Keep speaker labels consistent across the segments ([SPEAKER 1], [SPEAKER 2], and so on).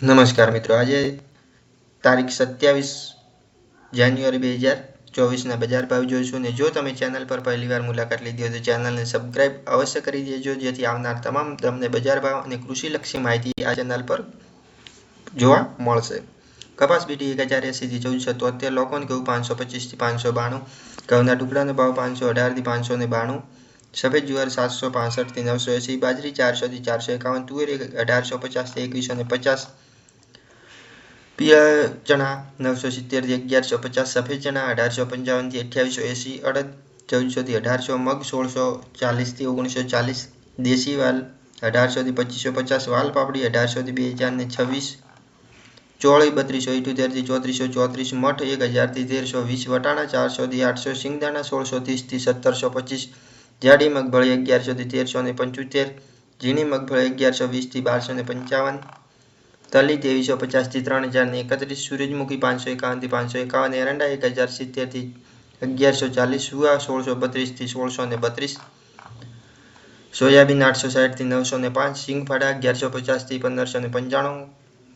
[SPEAKER 1] નમસ્કાર મિત્રો, આજે તારીખ 27 જાન્યુઆરી 2024ના બજાર ભાવ જોઈશું ને જો તમે ચેનલ પર પહેલીવાર મુલાકાત લીધી હોય તો ચેનલને સબસ્ક્રાઇબ અવશ્ય કરી દેજો, જેથી આવનાર તમામ તમને બજાર ભાવ અને કૃષિલક્ષી માહિતી આ ચેનલ પર જોવા મળશે. કપાસ બીટી 1080 થી 1473, લોકોન ઘઉં 525 થી 592, ઘઉંના ટુકડાનો ભાવ 518 થી 592, સફેદ જુવાર 765 થી 980, બાજરી 400 થી 451, તુવેર 1850 થી 2150, પીળા ચણા 970 થી 1150, સફેદ ચણા 1855 થી 2880, અડદ 1400 થી 1800, મગ 1640 થી 1940, દેશી વાલ 1800 થી 2550, વાલ પાપડી 1800 થી 2026, ચોળી 3278 થી 3434, મઠ 1000 થી 1320, વટાણા 400 થી 800, સિંગદાણા 1630 થી 1725, જાડી મગફળી 1100 થી 1375, ઝીણી મગફળી 1120 થી 1255, તલી 2350 થી 3031, સૂરજમુખી 551 થી 551, એરંડા 1070 થી 1140, સુવા 1632 થી 1632, સોયાબીન 860 થી 905, સિંગફાડા 1150 થી 1595,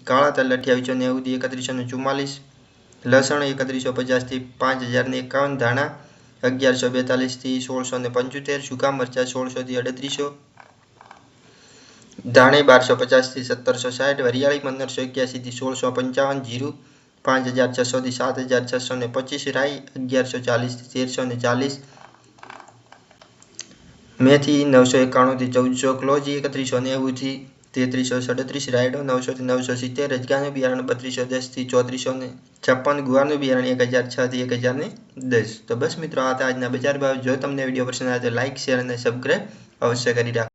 [SPEAKER 1] કાળા તલ 2890 થી 3144, લસણ 3150 થી 5051, ધાણા 1142 થી 1675, સૂકા મરચા 1600 થી 3800, ધાણી 1250 થી 1760, વરિયાળી 1581 થી 1655, જીરું 5600 થી 7625, રાઈ 1140 થી 1340, મેથી 991 થી 1400, ક્લોજી 3190 થી 3337, રાયડો 900 થી 970, રજગાનું બિયારણ 3210 થી 3456, ગુવારનું બિયારણ 1006 થી 1010. તો બસ મિત્રો, આ હતા આજના બજાર ભાવ. જો તમને વિડીયો પસંદ આવે તો લાઇક, શેર અને સબસ્ક્રાઇબ અવશ્ય કરી રાખો.